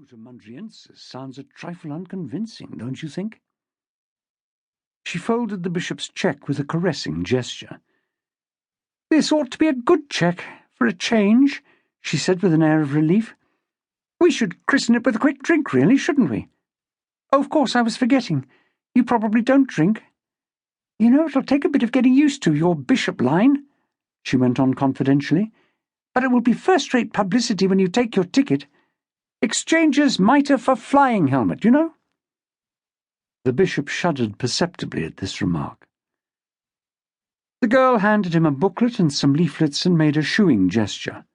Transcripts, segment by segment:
Cootamundriensis sounds a trifle unconvincing, don't you think? She folded the bishop's cheque with a caressing gesture. "This ought to be a good cheque, for a change," she said with an air of relief. "We should christen it with a quick drink, really, shouldn't we? Oh, of course, I was forgetting. You probably don't drink. You know, it'll take a bit of getting used to, your bishop line," she went on confidentially, "but it will be first-rate publicity when you take your ticket. Exchanger's mitre for flying helmet, you know?" The bishop shuddered perceptibly at this remark. The girl handed him a booklet and some leaflets and made a shooing gesture.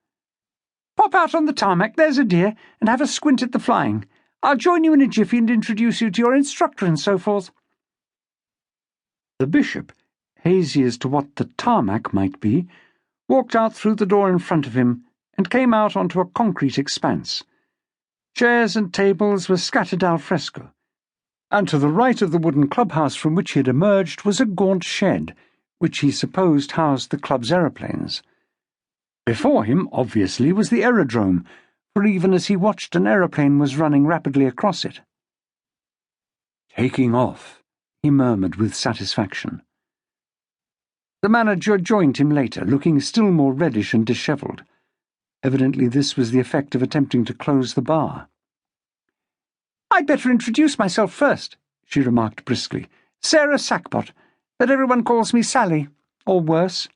"Pop out on the tarmac, there's a dear, and have a squint at the flying. I'll join you in a jiffy and introduce you to your instructor and so forth." The bishop, hazy as to what the tarmac might be, walked out through the door in front of him and came out onto a concrete expanse. Chairs and tables were scattered al fresco, and to the right of the wooden clubhouse from which he had emerged was a gaunt shed, which he supposed housed the club's aeroplanes. Before him, obviously, was the aerodrome, for even as he watched an aeroplane was running rapidly across it. "Taking off," he murmured with satisfaction. The manager joined him later, looking still more reddish and dishevelled. Evidently this was the effect of attempting to close the bar. "I'd better introduce myself first," she remarked briskly. "Sarah Sackbot, but everyone calls me Sally, or worse."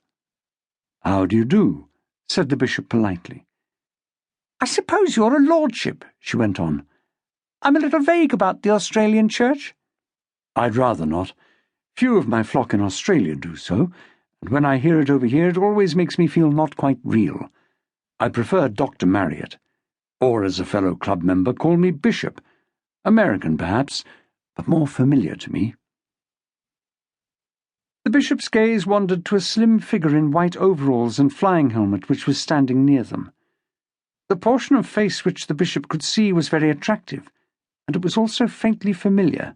"How do you do?" said the bishop politely. "I suppose you're a lordship," she went on. "I'm a little vague about the Australian church." "I'd rather not. Few of my flock in Australia do so, and when I hear it over here it always makes me feel not quite real. I prefer Dr. Marriott, or as a fellow club member, call me Bishop. American, perhaps, but more familiar to me." The bishop's gaze wandered to a slim figure in white overalls and flying helmet which was standing near them. The portion of face which the bishop could see was very attractive, and it was also faintly familiar,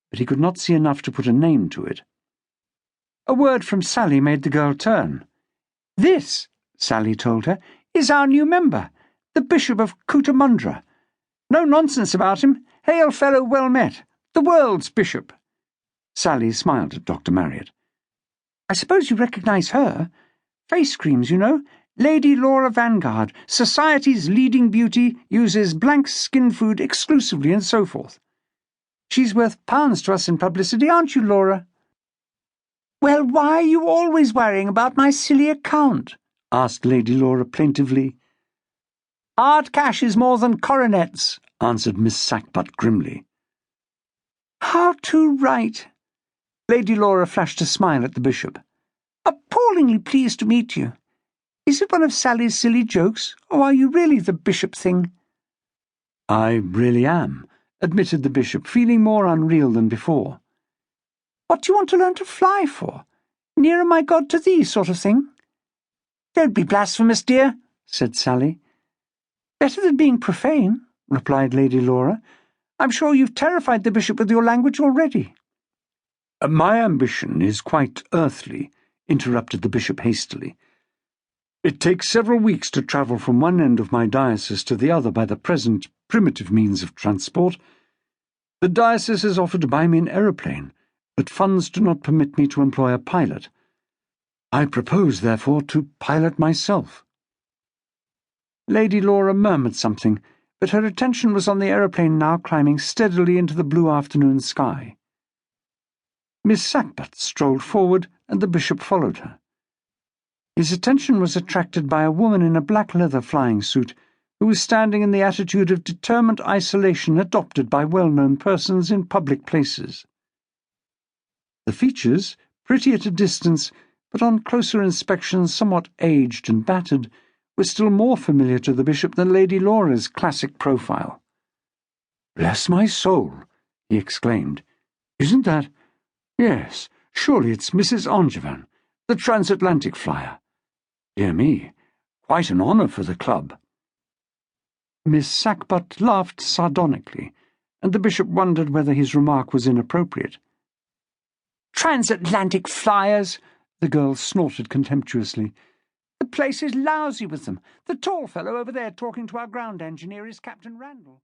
but he could not see enough to put a name to it. A word from Sally made the girl turn. "This," Sally told her, "is our new member, the Bishop of Cootamundra. No nonsense about him. Hail fellow well met. The world's bishop." Sally smiled at Dr. Marriott. "I suppose you recognise her? Face creams, you know. Lady Laura Vanguard, society's leading beauty, uses blank skin food exclusively and so forth. She's worth pounds to us in publicity, aren't you, Laura?" "Well, why are you always worrying about my silly account?" asked Lady Laura plaintively. "Hard cash is more than coronets," answered Miss Sackbut grimly. "How too right." Lady Laura flashed a smile at the bishop. "Appallingly pleased to meet you. Is it one of Sally's silly jokes, or are you really the bishop thing?" "I really am," admitted the bishop, feeling more unreal than before. "What do you want to learn to fly for? Nearer my God to thee sort of thing?" "Don't be blasphemous, dear," said Sally. "Better than being profane," replied Lady Laura. "I'm sure you've terrified the bishop with your language already." "My ambition is quite earthly," interrupted the bishop hastily. "It takes several weeks to travel from one end of my diocese to the other by the present primitive means of transport. The diocese has offered to buy me an aeroplane, but funds do not permit me to employ a pilot. I propose, therefore, to pilot myself." Lady Laura murmured something, but her attention was on the aeroplane now climbing steadily into the blue afternoon sky. Miss Sackbut strolled forward, and the bishop followed her. His attention was attracted by a woman in a black leather flying suit who was standing in the attitude of determined isolation adopted by well-known persons in public places. The features, pretty at a distance, but on closer inspection somewhat aged and battered, were still more familiar to the bishop than Lady Laura's classic profile. "Bless my soul!" he exclaimed. "Isn't that— Yes, surely it's Mrs. Angevin, the transatlantic flyer. Dear me, quite an honour for the club." Miss Sackbut laughed sardonically, and the bishop wondered whether his remark was inappropriate. "Transatlantic flyers!" the girl snorted contemptuously. "The place is lousy with them. The tall fellow over there talking to our ground engineer is Captain Randall."